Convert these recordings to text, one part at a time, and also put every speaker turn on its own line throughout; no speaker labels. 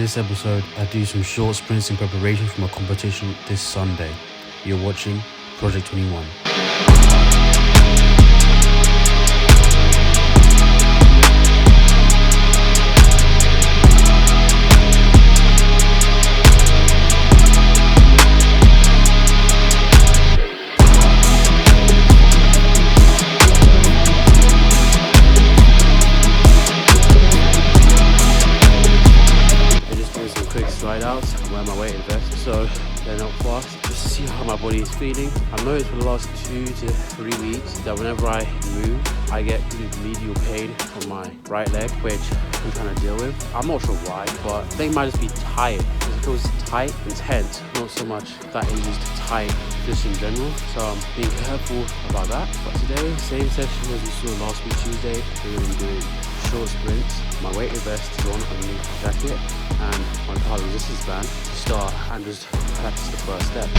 this episode, I do some short sprints in preparation for my competition this Sunday. You're watching Project 21. Slide out and wear my weighted vest so they're not fast, just to see how my body is feeling. I've noticed for the last 2 to 3 weeks that whenever I move, I get medial pain on my right leg, which I'm trying to deal with. I'm not sure why, but I think it might just be tight. It feels tight and tense, not so much that it's just tight just in general. So I'm being careful about that. But today, same session as we saw last week Tuesday, we're going to be doing short sprints. My weighted vest is on underneath my jacket and my cardio resistance band to start and just practice the first step.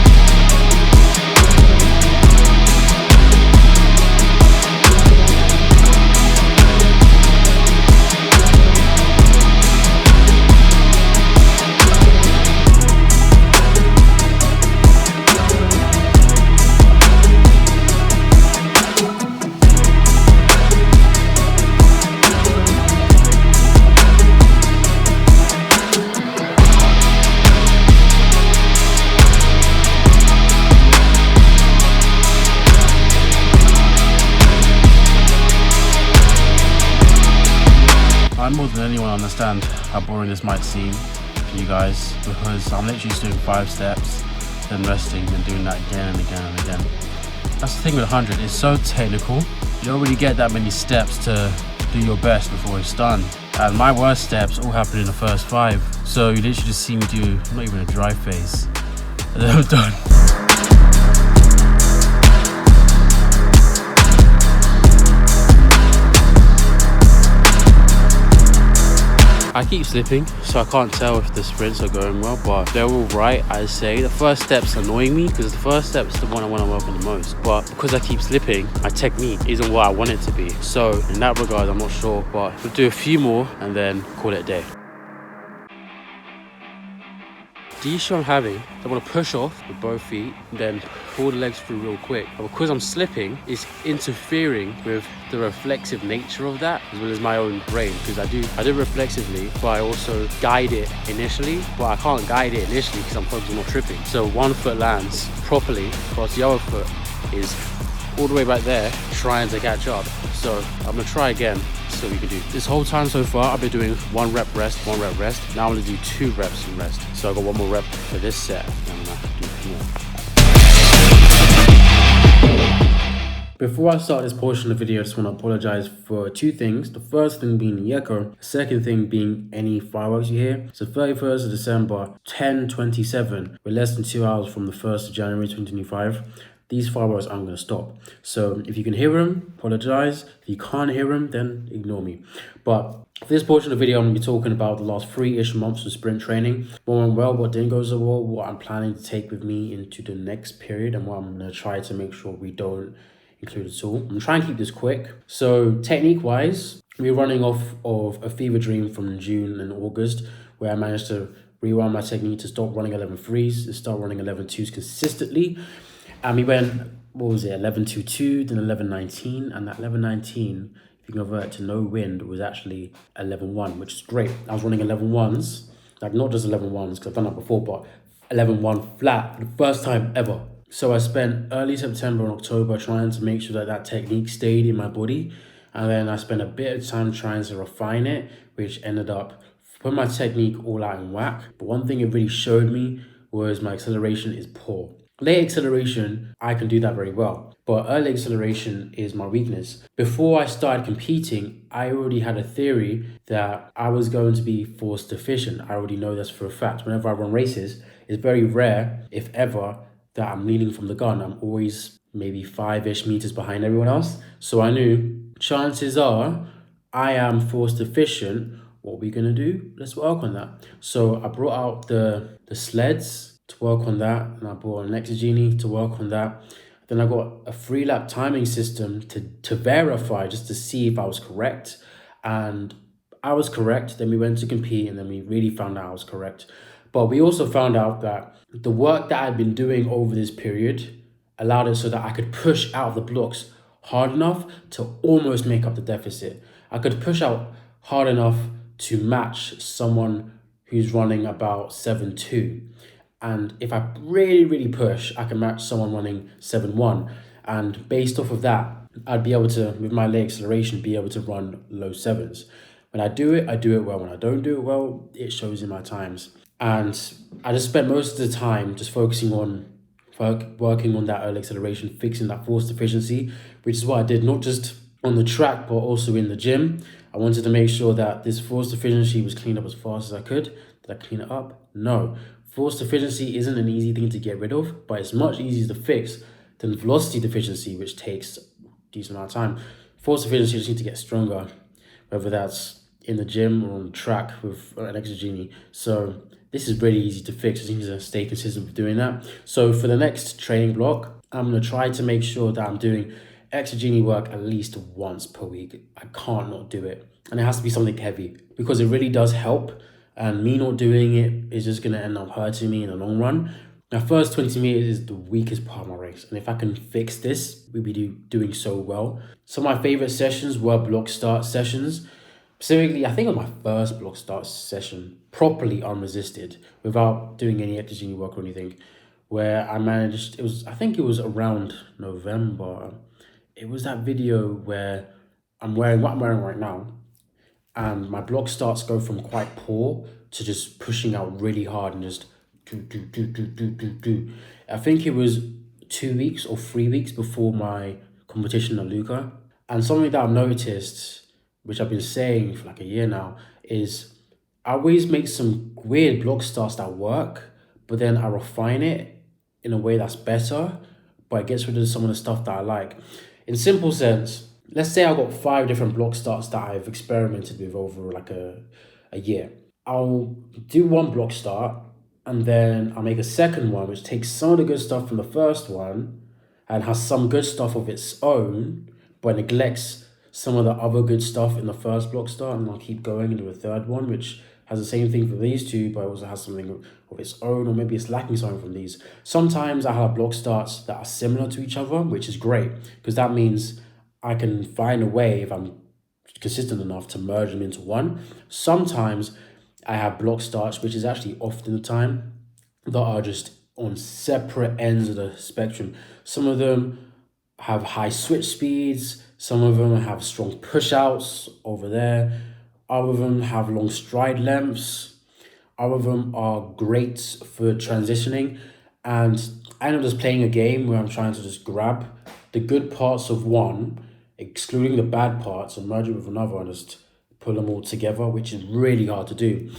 I more than anyone understand how boring this might seem to you guys, because I'm literally just doing 5 steps, then resting, then doing that again and again and again. That's the thing with 100, it's so technical. You don't really get that many steps to do your best before it's done. And my worst steps all happen in the first 5. So you literally just see me do not even a dry phase, and then I'm done. I keep slipping, so I can't tell if the sprints are going well, but they're all right, I'd say. The first step's annoying me because the first step's the one I want to work on the most. But because I keep slipping, my technique isn't what I want it to be. So in that regard, I'm not sure, but we'll do a few more and then call it a day. The issue I'm having, I want to push off with both feet and then pull the legs through real quick. But because I'm slipping, it's interfering with the reflexive nature of that, as well as my own brain, because I do reflexively, but I also guide it initially, but I can't guide it initially because I'm focused on not tripping. So one foot lands properly, whilst the other foot is all the way back there, trying to catch up. So I'm gonna try again. So we can do this whole time so far. I've been doing 1 rep rest, 1 rep rest. Now I'm gonna do 2 reps and rest. So I've got 1 more rep for this set. I'm gonna do more. Before I start this portion of the video, I just want to apologize for 2 things. The first thing being the echo. The second thing being any fireworks you hear. So 31st of December, 10:27. We're less than 2 hours from the 1st of January 2025. These fireworks aren't going to stop. So if you can hear them, apologize. If you can't hear them, then ignore me. But for this portion of the video, I'm going to be talking about the last 3-ish months of sprint training. What went well, what didn't go so well, what I'm planning to take with me into the next period, and what I'm going to try to make sure we don't include at all. I'm trying to keep this quick. So technique-wise, we're running off of a fever dream from June and August, where I managed to rewind my technique to stop running 11.3s and start running 11.2s consistently. And we went, 11.22, then 11.19, and that 11.19, if you convert to no wind, was actually 11.1, which is great. I was running 11.1s, like not just 11.1s, because I've done that before, but 11.1 flat, for the first time ever. So I spent early September and October trying to make sure that that technique stayed in my body. And then I spent a bit of time trying to refine it, which ended up putting my technique all out in whack. But one thing it really showed me was my acceleration is poor. Late acceleration, I can do that very well, but early acceleration is my weakness. Before I started competing, I already had a theory that I was going to be force deficient. I already know this for a fact. Whenever I run races, it's very rare, if ever, that I'm leading from the gun. I'm always maybe 5-ish meters behind everyone else. So I knew chances are I am force deficient. What are we going to do? Let's work on that. So I brought out the sleds to work on that, and I brought an Exogeny to work on that. Then I got a 3-lap timing system to verify, just to see if I was correct. And I was correct. Then we went to compete, and then we really found out I was correct. But we also found out that the work that I'd been doing over this period allowed it so that I could push out of the blocks hard enough to almost make up the deficit. I could push out hard enough to match someone who's running about 7.2. And if I really, really push, I can match someone running 7.1. And based off of that, I'd be able to, with my leg acceleration, be able to run low sevens. When I do it well. When I don't do it well, it shows in my times. And I just spent most of the time just focusing on working on that early acceleration, fixing that force deficiency, which is what I did, not just on the track, but also in the gym. I wanted to make sure that this force deficiency was cleaned up as fast as I could. Did I clean it up? No. Force deficiency isn't an easy thing to get rid of, but it's much easier to fix than velocity deficiency, which takes a decent amount of time. Force deficiency just need to get stronger, whether that's in the gym or on the track with an exogeny. So this is really easy to fix. I just need to stay consistent with doing that. So for the next training block, I'm going to try to make sure that I'm doing exogeny work at least once per week. I can't not do it. And it has to be something heavy because it really does help. And me not doing it is just going to end up hurting me in the long run. My first 20 meters is the weakest part of my race. And if I can fix this, we'll be doing so well. Some of my favorite sessions were block start sessions. Specifically, I think on my first block start session, properly unresisted, without doing any exogeny work or anything, where I managed, I think it was around November. It was that video where I'm wearing what I'm wearing right now, and my block starts go from quite poor to just pushing out really hard and just do. I think it was 2 weeks or 3 weeks before my competition at Luca. And something that I've noticed, which I've been saying for like a year now, is I always make some weird block starts that work, but then I refine it in a way that's better, but it gets rid of some of the stuff that I like. In simple sense, let's say I've got 5 different block starts that I've experimented with over like a year. I'll do one block start, and then I'll make a second one, which takes some of the good stuff from the first one and has some good stuff of its own, but neglects some of the other good stuff in the first block start, and I'll keep going into a third one, which has the same thing for these two, but also has something of its own, or maybe it's lacking something from these. Sometimes I have block starts that are similar to each other, which is great, because that means I can find a way, if I'm consistent enough, to merge them into one. Sometimes I have block starts, which is actually often the time, that are just on separate ends of the spectrum. Some of them have high switch speeds, some of them have strong push outs over there, other of them have long stride lengths, other of them are great for transitioning, and I end up just playing a game where I'm trying to just grab the good parts of one, excluding the bad parts, and merge it with another and just pull them all together, which is really hard to do.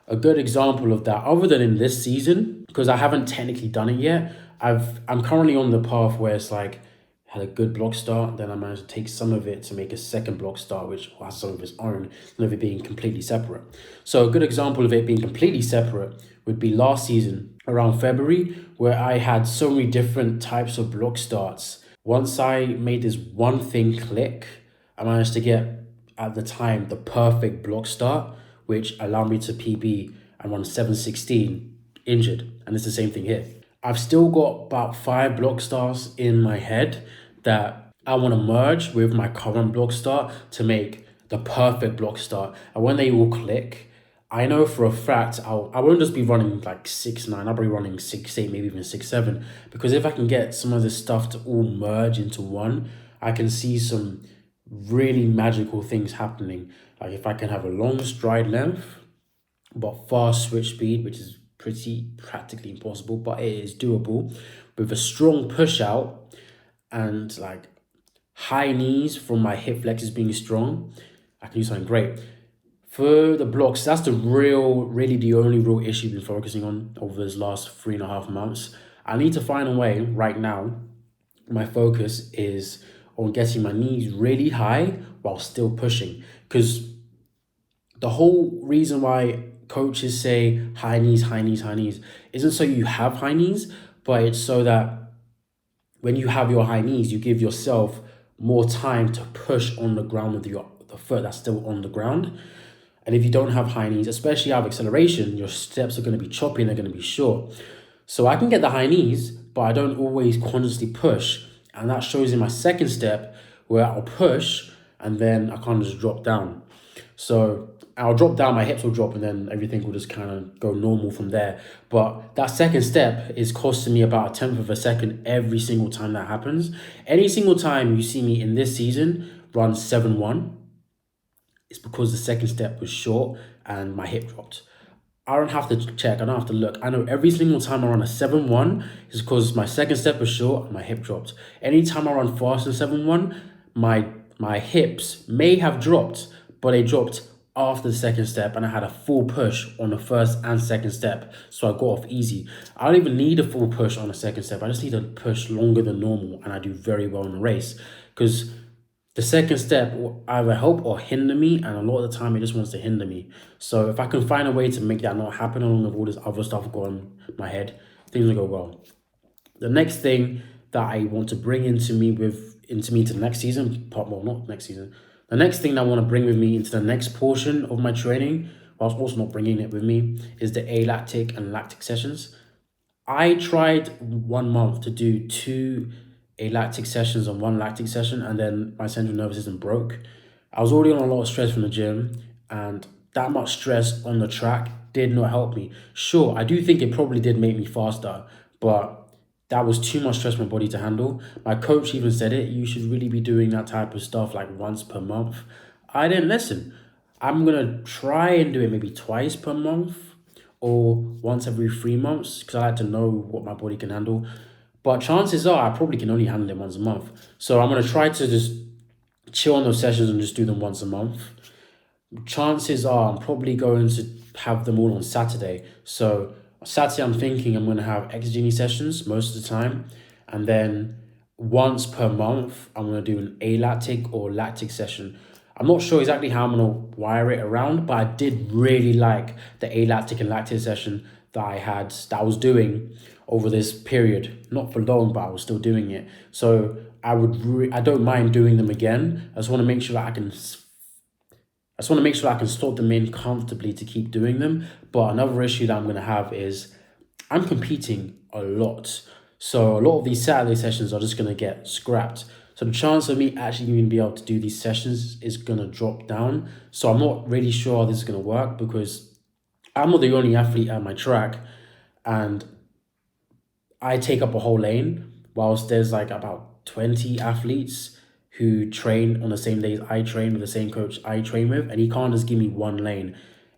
A good example of that, other than in this season, because I haven't technically done it yet, I'm currently on the path where it's like, had a good block start, then I managed to take some of it to make a second block start, which has some of its own, instead of it being completely separate. So a good example of it being completely separate would be last season, around February, where I had so many different types of block starts. Once I made this one thing click, I managed to get, at the time, the perfect block start, which allowed me to PB and run 7.16 injured. And it's the same thing here. I've still got about 5 block starts in my head that I want to merge with my current block start to make the perfect block start. And when they all click, I know for a fact I won't just be running like 6.9, I'll be running 6.8, maybe even 6.7. Because if I can get some of this stuff to all merge into one, I can see some really magical things happening. Like if I can have a long stride length, but fast switch speed, which is pretty practically impossible, but it is doable, with a strong push out and like high knees from my hip flexors being strong, I can do something great. For the blocks, that's really the only real issue I've been focusing on over this last 3.5 months. I need to find a way right now. My focus is on getting my knees really high while still pushing, because the whole reason why coaches say high knees isn't so you have high knees, but it's so that when you have your high knees, you give yourself more time to push on the ground with the foot that's still on the ground. And if you don't have high knees, especially out of acceleration, your steps are going to be choppy and they're going to be short. So I can get the high knees, but I don't always consciously push. And that shows in my second step where I'll push and then I kind of just drop down. So I'll drop down, my hips will drop, and then everything will just kind of go normal from there. But that second step is costing me about a tenth of a second every single time that happens. Any single time you see me in this season run 7-1, it's because the second step was short and my hip dropped. I don't have to check, I don't have to look. I know every single time I run a 7-1 is because my second step was short and my hip dropped. Anytime I run fast in 7-1, my hips may have dropped, but they dropped after the second step and I had a full push on the first and second step. So I got off easy. I don't even need a full push on the second step. I just need to push longer than normal and I do very well in the race. Because the second step will either help or hinder me, and a lot of the time it just wants to hinder me. So if I can find a way to make that not happen along with all this other stuff going on in my head, things will go well. The next thing that I want to bring into the next season, well, not next season. The next thing that I want to bring with me into the next portion of my training, whilst also not bringing it with me, is the alactic and lactic sessions. I tried 1 month to do 2 alactic sessions and 1 lactic session, and then my central nervous system broke. I was already on a lot of stress from the gym, and that much stress on the track did not help me. Sure, I do think it probably did make me faster, but that was too much stress for my body to handle. My coach even said it, you should really be doing that type of stuff like once per month. I didn't listen. I'm gonna try and do it maybe twice per month or once every 3 months because I like to know what my body can handle. But chances are I probably can only handle it once a month. So I'm gonna try to just chill on those sessions and just do them once a month. Chances are I'm probably going to have them all on Saturday. So Saturday I'm thinking I'm going to have exogeny sessions most of the time. And then once per month, I'm going to do an alactic or lactic session. I'm not sure exactly how I'm going to wire it around, but I did really like the alactic and lactic session that I was doing over this period. Not for long, but I was still doing it. So I don't mind doing them again. I just want to make sure that I can slot them in comfortably to keep doing them. But another issue that I'm going to have is I'm competing a lot. So a lot of these Saturday sessions are just going to get scrapped. So the chance of me actually even be able to do these sessions is going to drop down. So I'm not really sure how this is going to work because I'm not the only athlete at my track and I take up a whole lane whilst there's like about 20 athletes who train on the same days I train with the same coach I train with, and he can't just give me one lane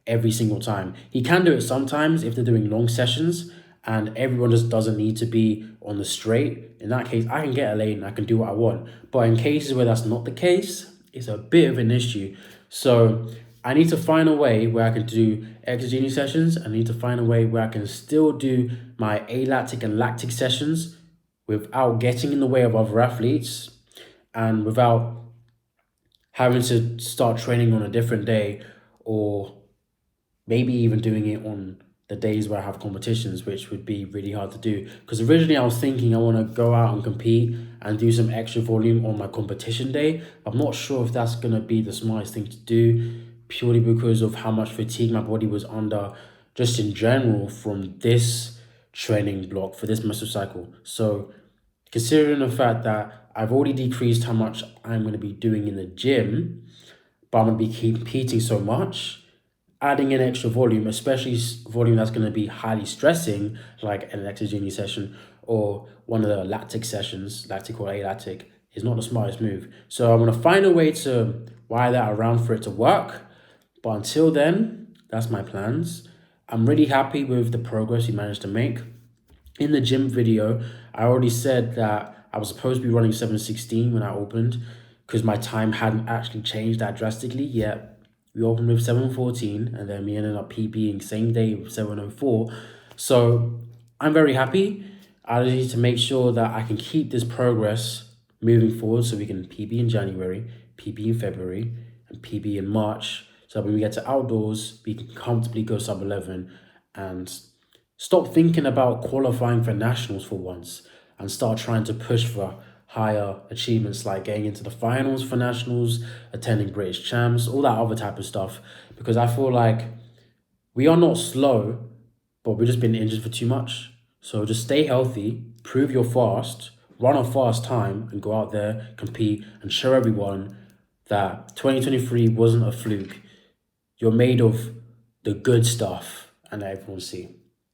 every single time. He can do it sometimes if they're doing long sessions and everyone just doesn't need to be on the straight. In that case, I can get a lane and I can do what I want. But in cases where that's not the case, it's a bit of an issue. So I need to find a way where I can do exogeny sessions. I need to find a way where I can still do my alactic and lactic sessions without getting in the way of other athletes and without having to start training on a different day or maybe even doing it on the days where I have competitions, which would be really hard to do. Because originally I was thinking I want to go out and compete and do some extra volume on my competition day. I'm not sure if that's going to be the smartest thing to do purely because of how much fatigue my body was under just in general from this training block for this mesocycle. So considering the fact that I've already decreased how much I'm going to be doing in the gym, but I'm going to be competing so much, adding in extra volume, especially volume that's going to be highly stressing, like an exogeny session or one of the lactic sessions, lactic or alactic, is not the smartest move. So I'm going to find a way to wire that around for it to work. But until then, that's my plans. I'm really happy with the progress we managed to make. In the gym video, I already said that I was supposed to be running 7:16 when I opened because my time hadn't actually changed that drastically yet. We opened with 7:14 and then we ended up PBing same day with 7:04. So I'm very happy. I just need to make sure that I can keep this progress moving forward so we can PB in January, PB in February, and PB in March. So when we get to outdoors, we can comfortably go sub 11 and stop thinking about qualifying for nationals for once and start trying to push for higher achievements like getting into the finals for nationals, attending British champs, all that other type of stuff. Because I feel like we are not slow, but we've just been injured for too much. So just stay healthy, prove you're fast, run a fast time, and go out there, compete, and show everyone that 2023 wasn't a fluke. You're made of the good stuff, and let everyone see.